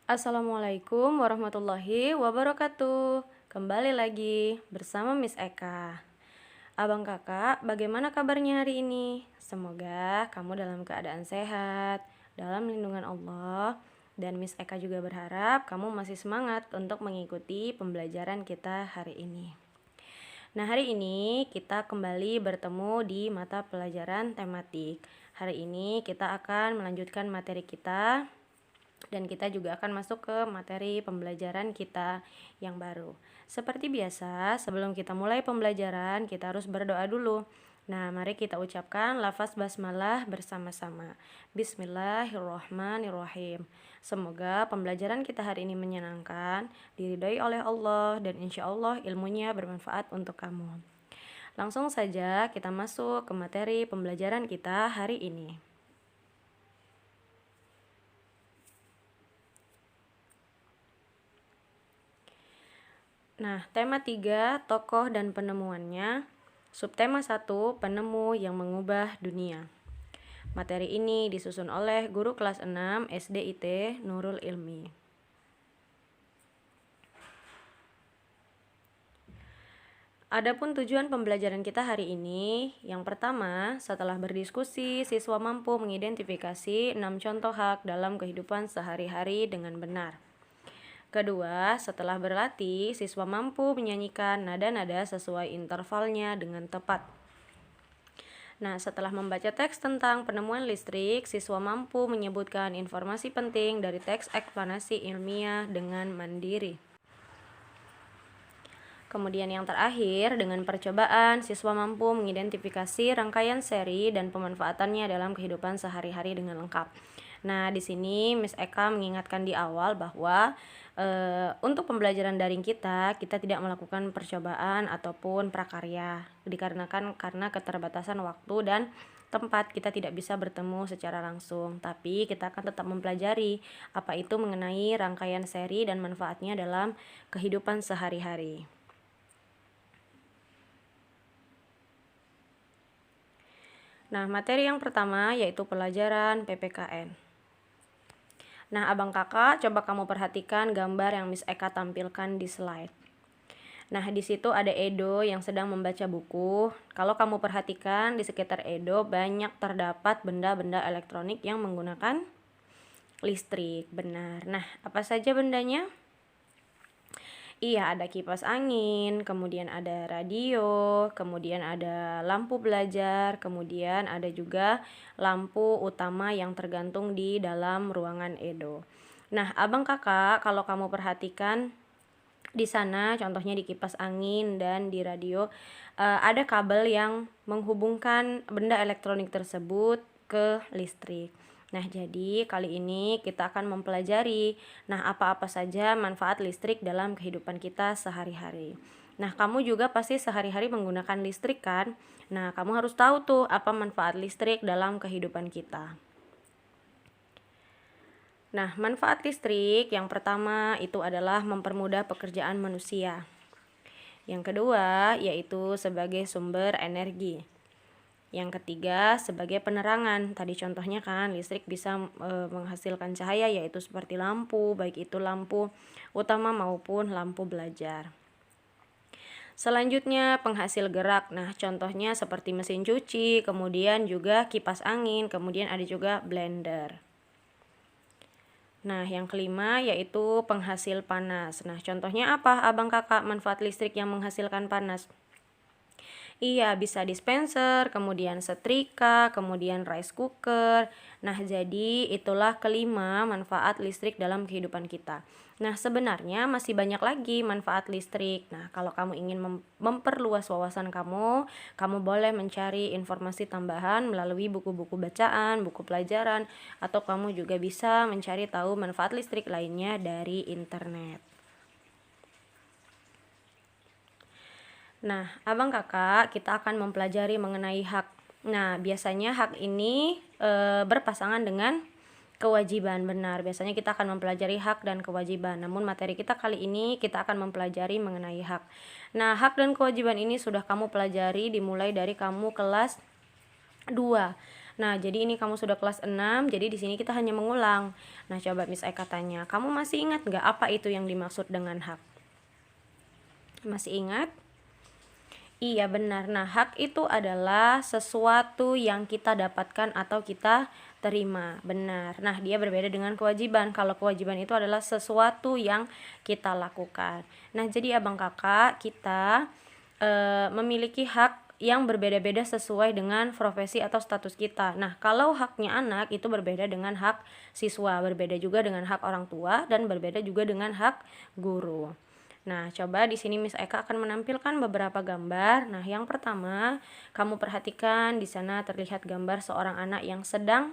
Assalamualaikum warahmatullahi wabarakatuh. Kembali lagi bersama Miss Eka. Abang kakak, bagaimana kabarnya hari ini? Semoga kamu dalam keadaan sehat, dalam lindungan Allah. Dan Miss Eka juga berharap kamu masih semangat untuk mengikuti pembelajaran kita hari ini. Nah, hari ini kita kembali bertemu di mata pelajaran tematik. Hari ini kita akan melanjutkan materi kita dan kita juga akan masuk ke materi pembelajaran kita yang baru. Seperti biasa, sebelum kita mulai pembelajaran, kita harus berdoa dulu. Nah, mari kita ucapkan lafaz basmalah bersama-sama. Bismillahirrahmanirrahim. Semoga pembelajaran kita hari ini menyenangkan, diridhai oleh Allah, dan insya Allah ilmunya bermanfaat untuk kamu. Langsung saja kita masuk ke materi pembelajaran kita hari ini. Nah, tema 3, tokoh dan penemuannya. Subtema 1, penemu yang mengubah dunia. Materi ini disusun oleh guru kelas 6 SDIT Nurul Ilmi. Adapun tujuan pembelajaran kita hari ini, yang pertama, setelah berdiskusi, siswa mampu mengidentifikasi 6 contoh hak dalam kehidupan sehari-hari dengan benar. Kedua, setelah berlatih, siswa mampu menyanyikan nada-nada sesuai intervalnya dengan tepat. Nah, setelah membaca teks tentang penemuan listrik, siswa mampu menyebutkan informasi penting dari teks eksplanasi ilmiah dengan mandiri. Kemudian yang terakhir, dengan percobaan, siswa mampu mengidentifikasi rangkaian seri dan pemanfaatannya dalam kehidupan sehari-hari dengan lengkap. Nah, di sini Miss Eka mengingatkan di awal bahwa untuk pembelajaran daring kita tidak melakukan percobaan ataupun prakarya dikarenakan karena keterbatasan waktu dan tempat kita tidak bisa bertemu secara langsung, tapi kita akan tetap mempelajari apa itu mengenai rangkaian seri dan manfaatnya dalam kehidupan sehari-hari. Nah, materi yang pertama yaitu pelajaran PPKN. Nah, abang kakak, coba kamu perhatikan gambar yang Miss Eka tampilkan di slide. Nah, di situ ada Edo yang sedang membaca buku. Kalau kamu perhatikan di sekitar Edo banyak terdapat benda-benda elektronik yang menggunakan listrik. Benar. Nah, apa saja bendanya? Iya, ada kipas angin, kemudian ada radio, kemudian ada lampu belajar, kemudian ada juga lampu utama yang tergantung di dalam ruangan Edo. Nah, abang kakak, kalau kamu perhatikan di sana, contohnya di kipas angin dan di radio, ada kabel yang menghubungkan benda elektronik tersebut ke listrik. Nah, jadi kali ini kita akan mempelajari apa-apa saja manfaat listrik dalam kehidupan kita sehari-hari. Nah, kamu juga pasti sehari-hari menggunakan listrik kan? Nah, kamu harus tahu tuh apa manfaat listrik dalam kehidupan kita. Nah, manfaat listrik yang pertama itu adalah mempermudah pekerjaan manusia. Yang kedua yaitu sebagai sumber energi. Yang ketiga sebagai penerangan. Tadi contohnya kan listrik bisa menghasilkan cahaya yaitu seperti lampu, baik itu lampu utama maupun lampu belajar. Selanjutnya penghasil gerak. Nah, contohnya seperti mesin cuci, kemudian juga kipas angin, kemudian ada juga blender. Nah, yang kelima yaitu penghasil panas. Nah, contohnya apa, abang kakak, manfaat listrik yang menghasilkan panas? Iya, bisa dispenser, kemudian setrika, kemudian rice cooker. Nah, jadi itulah kelima manfaat listrik dalam kehidupan kita. Nah, sebenarnya masih banyak lagi manfaat listrik. Nah, kalau kamu ingin memperluas wawasan kamu boleh mencari informasi tambahan melalui buku-buku bacaan, buku pelajaran, atau kamu juga bisa mencari tahu manfaat listrik lainnya dari internet. Nah, abang kakak, kita akan mempelajari mengenai hak. Nah, biasanya hak ini berpasangan dengan kewajiban. Benar, biasanya kita akan mempelajari hak dan kewajiban. Namun materi kita kali ini kita akan mempelajari mengenai hak. Nah, hak dan kewajiban ini sudah kamu pelajari dimulai dari kamu kelas 2. Nah, jadi ini kamu sudah kelas 6, jadi di sini kita hanya mengulang. Nah, coba Miss Eka tanya, kamu masih ingat nggak apa itu yang dimaksud dengan hak? Masih ingat? Iya benar. Nah, hak itu adalah sesuatu yang kita dapatkan atau kita terima. Benar. Nah, dia berbeda dengan kewajiban. Kalau kewajiban itu adalah sesuatu yang kita lakukan. Nah, jadi abang kakak kita memiliki hak yang berbeda-beda sesuai dengan profesi atau status kita. Nah, kalau haknya anak itu berbeda dengan hak siswa, berbeda juga dengan hak orang tua, dan berbeda juga dengan hak guru. Nah, coba di sini Miss Eka akan menampilkan beberapa gambar. Nah, yang pertama, kamu perhatikan di sana terlihat gambar seorang anak yang sedang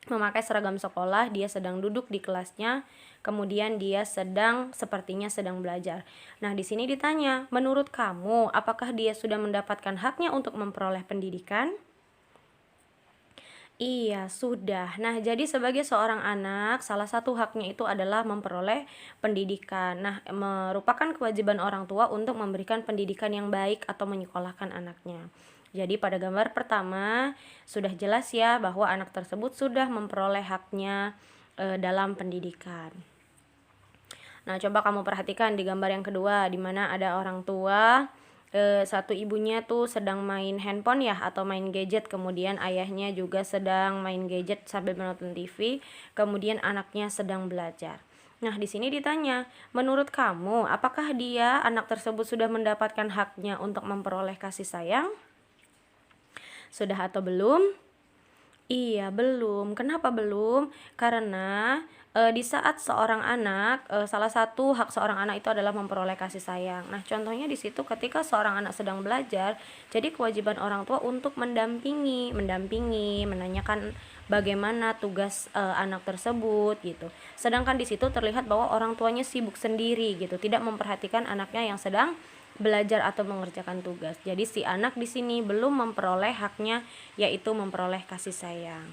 memakai seragam sekolah, dia sedang duduk di kelasnya, kemudian dia sepertinya sedang belajar. Nah, di sini ditanya, menurut kamu, apakah dia sudah mendapatkan haknya untuk memperoleh pendidikan? Iya, sudah. Nah, jadi sebagai seorang anak, salah satu haknya itu adalah memperoleh pendidikan. Nah, merupakan kewajiban orang tua untuk memberikan pendidikan yang baik atau menyekolahkan anaknya. Jadi pada gambar pertama sudah jelas ya bahwa anak tersebut sudah memperoleh haknya dalam pendidikan. Nah, coba kamu perhatikan di gambar yang kedua, di mana ada orang tua, satu ibunya tuh sedang main handphone ya atau main gadget, kemudian ayahnya juga sedang main gadget sambil menonton TV, kemudian anaknya sedang belajar. Nah, di sini ditanya, menurut kamu, apakah anak tersebut sudah mendapatkan haknya untuk memperoleh kasih sayang? Sudah atau belum? Iya, belum. Kenapa belum? Karena di saat seorang anak, salah satu hak seorang anak itu adalah memperoleh kasih sayang. Nah, contohnya di situ ketika seorang anak sedang belajar, jadi kewajiban orang tua untuk mendampingi, menanyakan bagaimana tugas anak tersebut gitu. Sedangkan di situ terlihat bahwa orang tuanya sibuk sendiri gitu, tidak memperhatikan anaknya yang sedang belajar atau mengerjakan tugas. Jadi si anak di sini belum memperoleh haknya, yaitu memperoleh kasih sayang.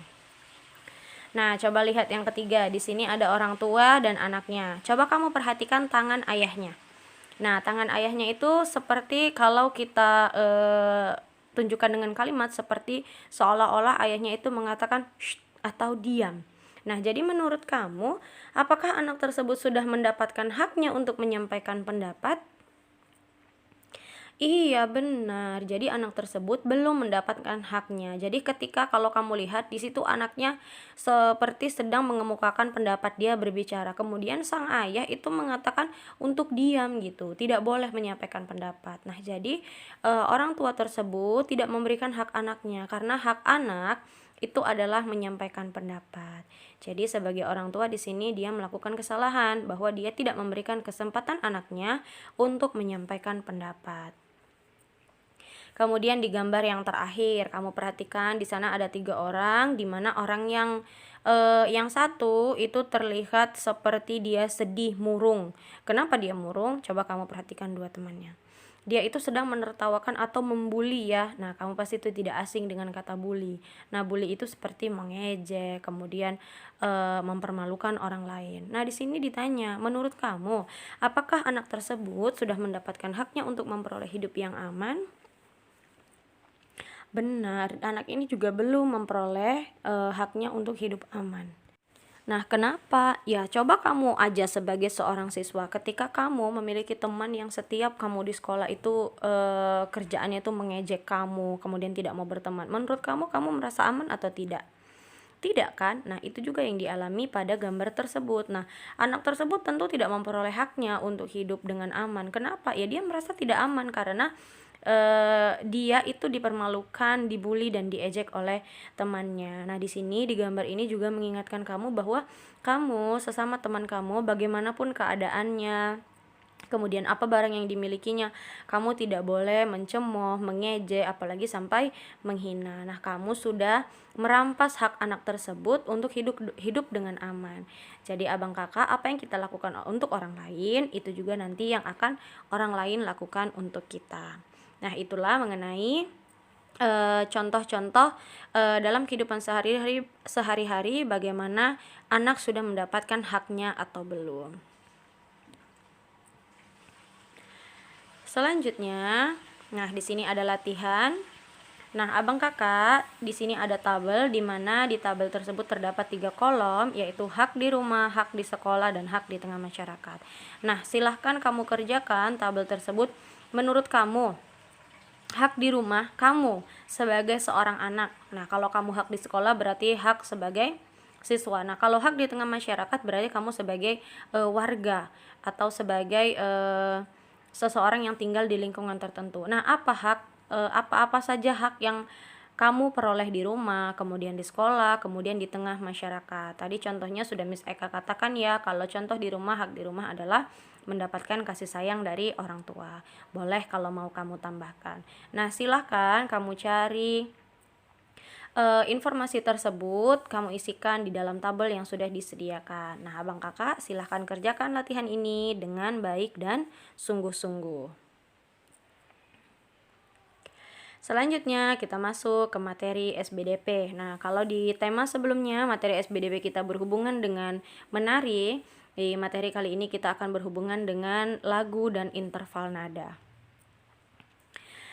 Nah, coba lihat yang ketiga. Di sini ada orang tua dan anaknya. Coba kamu perhatikan tangan ayahnya. Nah, tangan ayahnya itu seperti kalau kita tunjukkan dengan kalimat seperti seolah-olah ayahnya itu mengatakan shh atau diam. Nah, jadi menurut kamu, apakah anak tersebut sudah mendapatkan haknya untuk menyampaikan pendapat? Iya benar. Jadi anak tersebut belum mendapatkan haknya. Jadi ketika kalau kamu lihat di situ anaknya seperti sedang mengemukakan pendapat, dia berbicara. Kemudian sang ayah itu mengatakan untuk diam gitu, tidak boleh menyampaikan pendapat. Nah, jadi orang tua tersebut tidak memberikan hak anaknya karena hak anak itu adalah menyampaikan pendapat. Jadi sebagai orang tua di sini dia melakukan kesalahan bahwa dia tidak memberikan kesempatan anaknya untuk menyampaikan pendapat. Kemudian di gambar yang terakhir, kamu perhatikan di sana ada 3 orang, di mana orang yang satu itu terlihat seperti dia sedih, murung. Kenapa dia murung? Coba kamu perhatikan dua temannya. Dia itu sedang menertawakan atau membuli ya. Nah, kamu pasti itu tidak asing dengan kata bully. Nah, bully itu seperti mengejek, kemudian mempermalukan orang lain. Nah, di sini ditanya, menurut kamu, apakah anak tersebut sudah mendapatkan haknya untuk memperoleh hidup yang aman? Benar, anak ini juga belum memperoleh haknya untuk hidup aman. Nah, kenapa? Ya, coba kamu aja sebagai seorang siswa, ketika kamu memiliki teman yang setiap kamu di sekolah itu kerjaannya itu mengejek kamu, kemudian tidak mau berteman. Menurut kamu merasa aman atau tidak? Tidak kan? Nah, itu juga yang dialami pada gambar tersebut. Nah, anak tersebut tentu tidak memperoleh haknya untuk hidup dengan aman. Kenapa? Ya, dia merasa tidak aman karena dia itu dipermalukan, dibully dan diejek oleh temannya. Nah, di sini di gambar ini juga mengingatkan kamu bahwa kamu sesama teman kamu bagaimanapun keadaannya, kemudian apa barang yang dimilikinya, kamu tidak boleh mencemooh, mengejek, apalagi sampai menghina. Nah, kamu sudah merampas hak anak tersebut untuk hidup dengan aman. Jadi abang kakak, apa yang kita lakukan untuk orang lain, itu juga nanti yang akan orang lain lakukan untuk kita. Nah, itulah mengenai contoh-contoh dalam kehidupan sehari-hari bagaimana anak sudah mendapatkan haknya atau belum. Selanjutnya, nah di sini ada latihan. Nah, abang kakak, di sini ada tabel di mana di tabel tersebut terdapat 3 kolom, yaitu hak di rumah, hak di sekolah, dan hak di tengah masyarakat. Nah, silahkan kamu kerjakan tabel tersebut menurut kamu. Hak di rumah, kamu sebagai seorang anak. Nah, kalau kamu hak di sekolah berarti hak sebagai siswa. Nah, kalau hak di tengah masyarakat berarti kamu sebagai warga atau sebagai seseorang yang tinggal di lingkungan tertentu. Nah, apa-apa saja hak yang kamu peroleh di rumah, kemudian di sekolah, kemudian di tengah masyarakat. Tadi contohnya sudah Miss Eka katakan ya, kalau contoh di rumah, hak di rumah adalah mendapatkan kasih sayang dari orang tua. Boleh kalau mau kamu tambahkan. Nah, silahkan kamu cari informasi tersebut, kamu isikan di dalam tabel yang sudah disediakan. Nah, abang kakak silahkan kerjakan latihan ini dengan baik dan sungguh-sungguh. Selanjutnya kita masuk ke materi SBDP. Nah, kalau di tema sebelumnya materi SBDP kita berhubungan dengan menari, di materi kali ini kita akan berhubungan dengan lagu dan interval nada.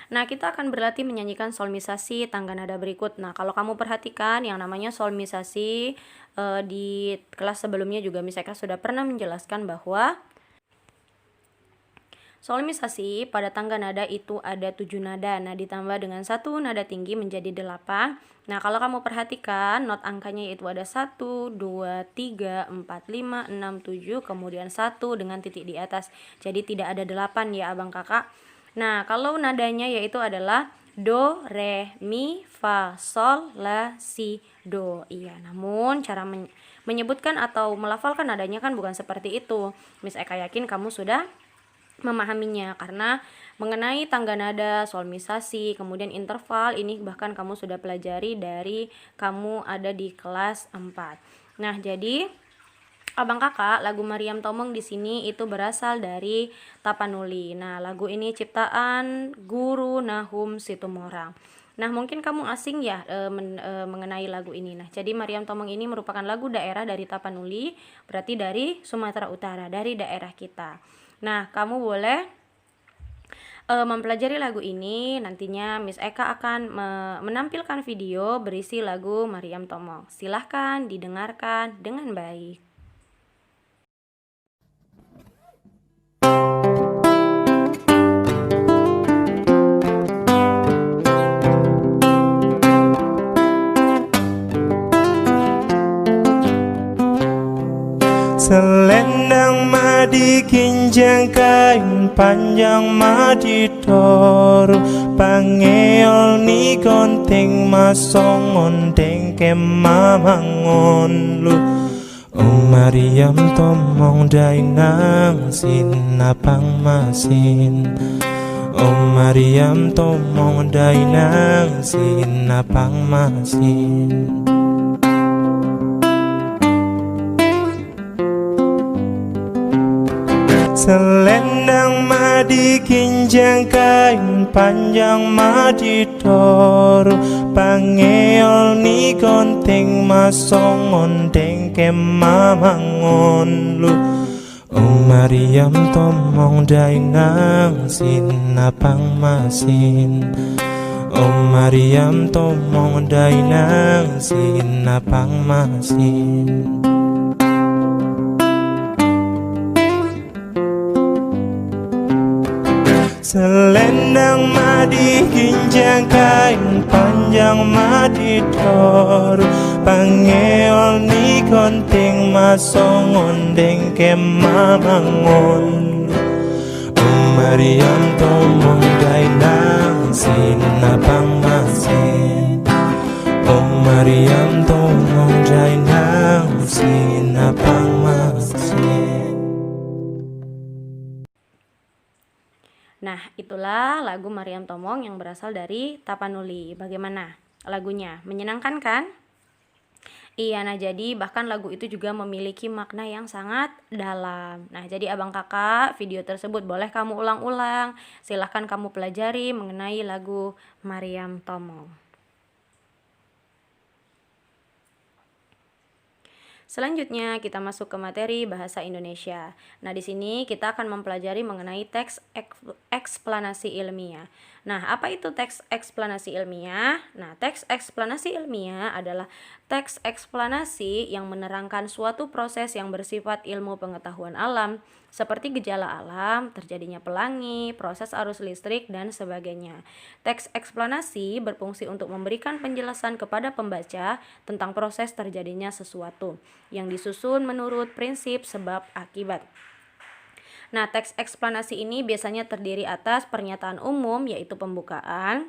Nah, kita akan berlatih menyanyikan solmisasi tangga nada berikut. Nah, kalau kamu perhatikan yang namanya solmisasi di kelas sebelumnya juga Miss Eka sudah pernah menjelaskan bahwa solmisasi pada tangga nada itu ada 7 nada. Nah, ditambah dengan 1 nada tinggi menjadi 8. Nah, kalau kamu perhatikan not angkanya itu ada 1, 2, 3, 4, 5, 6, 7, kemudian 1 dengan titik di atas. Jadi tidak ada 8 ya abang kakak. Nah, kalau nadanya yaitu adalah do, re, mi, fa, sol, la, si, do. Iya, namun cara menyebutkan atau melafalkan nadanya kan bukan seperti itu. Miss Eka yakin kamu sudah memahaminya, karena mengenai tangga nada, solmisasi, kemudian interval ini bahkan kamu sudah pelajari dari kamu ada di kelas 4. Nah, jadi abang kakak, lagu Mariam Tomong di sini itu berasal dari Tapanuli. Nah, lagu ini ciptaan Guru Nahum Situmorang. Nah, mungkin kamu asing ya mengenai lagu ini. Nah, jadi Mariam Tomong ini merupakan lagu daerah dari Tapanuli, berarti dari Sumatera Utara, dari daerah kita. Nah, kamu boleh mempelajari lagu ini. Nantinya Miss Eka akan menampilkan video berisi lagu Mariam Tomong. Silahkan didengarkan dengan baik. Selendang madi kinjang kain panjang madi toru pangeol ni konting masong ondeng kemamangon lu Mariam Tomong dainang sinapang masin Mariam Tomong dainang sinapang masin Selendang madi kinjang kain panjang madi toru pangeol ni konting masong ondeng kemamangon lu Mariam Tomong dainang sinapang masin Mariam Tomong dainang sinapang masin Selendang madi kinjang kain panjang madi toru pangeol ni konting masong ondeng kemamangon Mariam Tomong dainang sinapang masin Mariam Tomong dainang sinapang masin. Nah, itulah lagu Mariam Tomong yang berasal dari Tapanuli. Bagaimana lagunya? Menyenangkan kan? Iya, nah jadi bahkan lagu itu juga memiliki makna yang sangat dalam. Nah, jadi abang kakak, video tersebut boleh kamu ulang-ulang. Silahkan kamu pelajari mengenai lagu Mariam Tomong. Selanjutnya kita masuk ke materi bahasa Indonesia. Nah, di sini kita akan mempelajari mengenai teks eksplanasi ilmiah. Nah, apa itu teks eksplanasi ilmiah? Nah, teks eksplanasi ilmiah adalah teks eksplanasi yang menerangkan suatu proses yang bersifat ilmu pengetahuan alam, seperti gejala alam, terjadinya pelangi, proses arus listrik, dan sebagainya. Teks eksplanasi berfungsi untuk memberikan penjelasan kepada pembaca tentang proses terjadinya sesuatu, yang disusun menurut prinsip sebab akibat. Nah, teks eksplanasi ini biasanya terdiri atas pernyataan umum, yaitu pembukaan,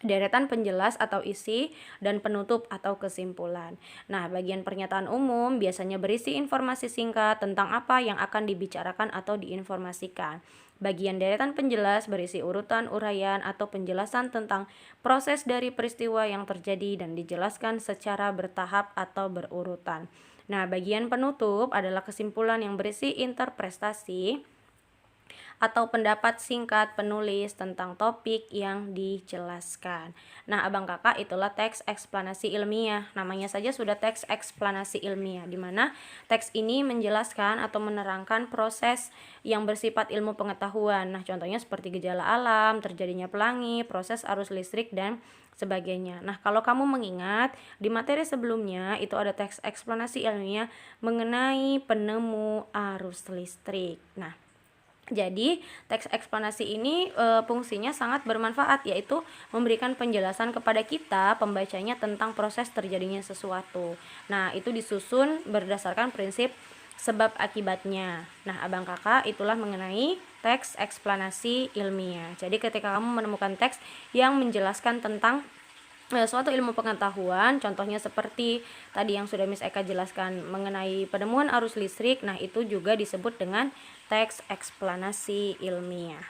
deretan penjelas atau isi, dan penutup atau kesimpulan. Nah, bagian pernyataan umum biasanya berisi informasi singkat tentang apa yang akan dibicarakan atau diinformasikan. Bagian deretan penjelas berisi urutan uraian atau penjelasan tentang proses dari peristiwa yang terjadi dan dijelaskan secara bertahap atau berurutan. Nah, bagian penutup adalah kesimpulan yang berisi interpretasi atau pendapat singkat penulis tentang topik yang dijelaskan. Nah, abang kakak, itulah teks eksplanasi ilmiah. Namanya saja sudah teks eksplanasi ilmiah, di mana teks ini menjelaskan atau menerangkan proses yang bersifat ilmu pengetahuan. Nah, contohnya seperti gejala alam, terjadinya pelangi, proses arus listrik, dan sebagainya. Nah, kalau kamu mengingat di materi sebelumnya itu ada teks eksplanasi ilmiah mengenai penemu arus listrik. Nah, jadi teks eksplanasi ini fungsinya sangat bermanfaat, yaitu memberikan penjelasan kepada kita pembacanya tentang proses terjadinya sesuatu. Nah, itu disusun berdasarkan prinsip sebab akibatnya. Nah, abang kakak, itulah mengenai teks eksplanasi ilmiah. Jadi ketika kamu menemukan teks yang menjelaskan tentang suatu ilmu pengetahuan, contohnya seperti tadi yang sudah Miss Eka jelaskan mengenai penemuan arus listrik, nah itu juga disebut dengan teks eksplanasi ilmiah.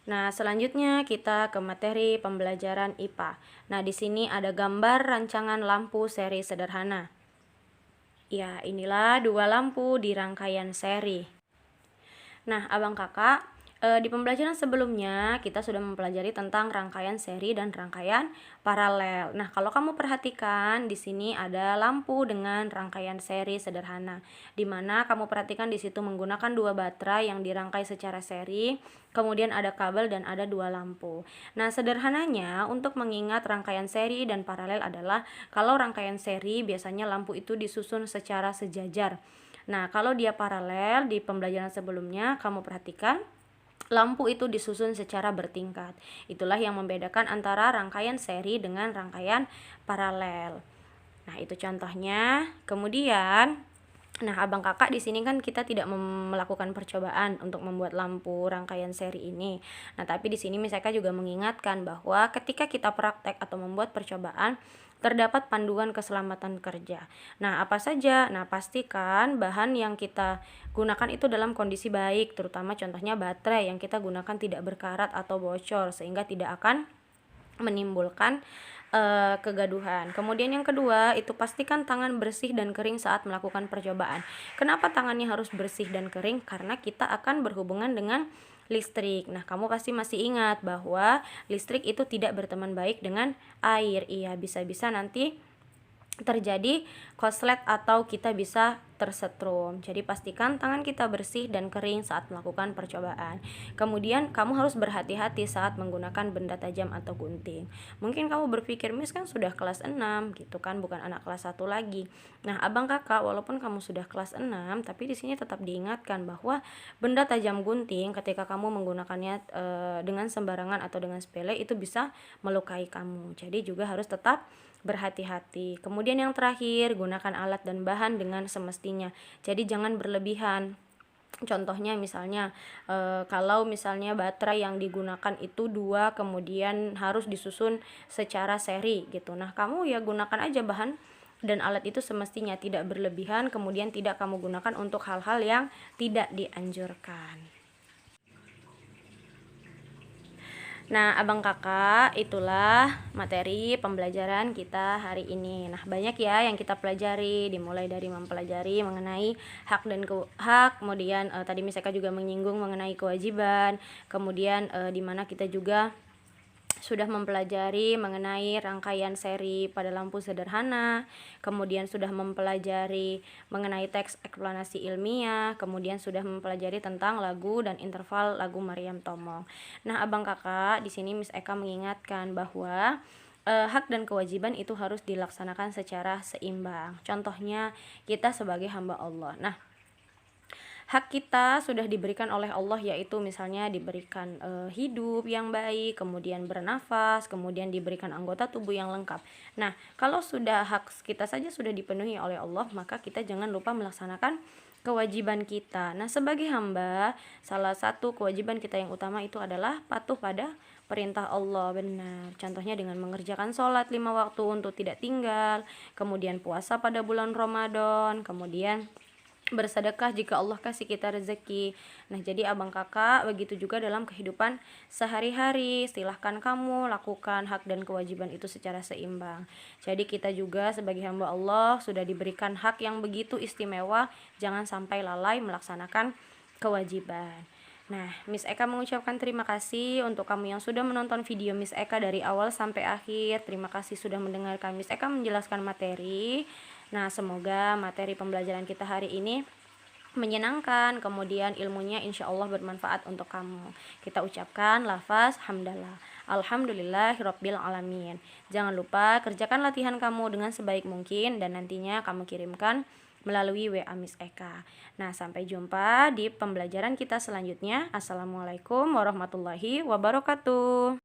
Nah, selanjutnya kita ke materi pembelajaran IPA. Nah, di sini ada gambar rancangan lampu seri sederhana. Ya, inilah dua lampu di rangkaian seri. Nah, abang kakak, di pembelajaran sebelumnya kita sudah mempelajari tentang rangkaian seri dan rangkaian paralel. Nah, kalau kamu perhatikan di sini ada lampu dengan rangkaian seri sederhana, di mana kamu perhatikan di situ menggunakan dua baterai yang dirangkai secara seri, kemudian ada kabel dan ada dua lampu. Nah, sederhananya untuk mengingat rangkaian seri dan paralel adalah kalau rangkaian seri biasanya lampu itu disusun secara sejajar. Nah, kalau dia paralel di pembelajaran sebelumnya kamu perhatikan lampu itu disusun secara bertingkat. Itulah yang membedakan antara rangkaian seri dengan rangkaian paralel. Nah, itu contohnya. Kemudian, nah abang kakak di sini kan kita tidak melakukan percobaan untuk membuat lampu rangkaian seri ini. Nah, tapi di sini Miss Eka juga mengingatkan bahwa ketika kita praktek atau membuat percobaan, terdapat panduan keselamatan kerja. Nah, apa saja? Nah, pastikan bahan yang kita gunakan itu dalam kondisi baik, terutama contohnya baterai yang kita gunakan tidak berkarat atau bocor sehingga tidak akan menimbulkan kegaduhan. Kemudian yang kedua, itu pastikan tangan bersih dan kering saat melakukan percobaan. Kenapa tangannya harus bersih dan kering? Karena kita akan berhubungan dengan listrik. Nah, kamu pasti masih ingat bahwa listrik itu tidak berteman baik dengan air. Iya, bisa-bisa nanti terjadi konslet atau kita bisa tersetrum. Jadi pastikan tangan kita bersih dan kering saat melakukan percobaan. Kemudian kamu harus berhati-hati saat menggunakan benda tajam atau gunting. Mungkin kamu berpikir, Miss kan sudah kelas 6 gitu kan, bukan anak kelas 1 lagi. Nah, abang kakak, walaupun kamu sudah kelas 6, tapi di sini tetap diingatkan bahwa benda tajam gunting ketika kamu menggunakannya dengan sembarangan atau dengan sepele itu bisa melukai kamu. Jadi juga harus tetap berhati-hati. Kemudian yang terakhir, gunakan alat dan bahan dengan semestinya. Jadi jangan berlebihan. Contohnya misalnya kalau misalnya baterai yang digunakan itu 2, kemudian harus disusun secara seri gitu. Nah, kamu ya gunakan aja bahan dan alat itu semestinya, tidak berlebihan, kemudian tidak kamu gunakan untuk hal-hal yang tidak dianjurkan. Nah, abang kakak, itulah materi pembelajaran kita hari ini. Nah, banyak ya yang kita pelajari, dimulai dari mempelajari mengenai hak dan hak, kemudian tadi Miss Eka juga menyinggung mengenai kewajiban, kemudian di mana kita juga sudah mempelajari mengenai rangkaian seri pada lampu sederhana, kemudian sudah mempelajari mengenai teks eksplanasi ilmiah, kemudian sudah mempelajari tentang lagu dan interval lagu Maryam Tomong. Nah, abang kakak, di sini Miss Eka mengingatkan bahwa hak dan kewajiban itu harus dilaksanakan secara seimbang. Contohnya, kita sebagai hamba Allah. Nah, hak kita sudah diberikan oleh Allah, yaitu misalnya diberikan hidup yang baik, kemudian bernafas, kemudian diberikan anggota tubuh yang lengkap. Nah, kalau sudah hak kita saja sudah dipenuhi oleh Allah, maka kita jangan lupa melaksanakan kewajiban kita. Nah, sebagai hamba, salah satu kewajiban kita yang utama itu adalah patuh pada perintah Allah. Benar. Contohnya dengan mengerjakan sholat 5 waktu untuk tidak tinggal, kemudian puasa pada bulan Ramadan, kemudian bersedekah jika Allah kasih kita rezeki. Nah, jadi abang kakak, begitu juga dalam kehidupan sehari-hari, silahkan kamu lakukan hak dan kewajiban itu secara seimbang. Jadi kita juga sebagai hamba Allah sudah diberikan hak yang begitu istimewa, jangan sampai lalai melaksanakan kewajiban. Nah, Miss Eka mengucapkan terima kasih untuk kamu yang sudah menonton video Miss Eka dari awal sampai akhir. Terima kasih sudah mendengarkan Miss Eka menjelaskan materi. Nah, semoga materi pembelajaran kita hari ini menyenangkan, kemudian ilmunya insya Allah bermanfaat untuk kamu. Kita ucapkan lafaz hamdalah, alhamdulillahirabbil alamin. Jangan lupa kerjakan latihan kamu dengan sebaik mungkin dan nantinya kamu kirimkan melalui WA Miss Eka. Nah, sampai jumpa di pembelajaran kita selanjutnya. Assalamualaikum warahmatullahi wabarakatuh.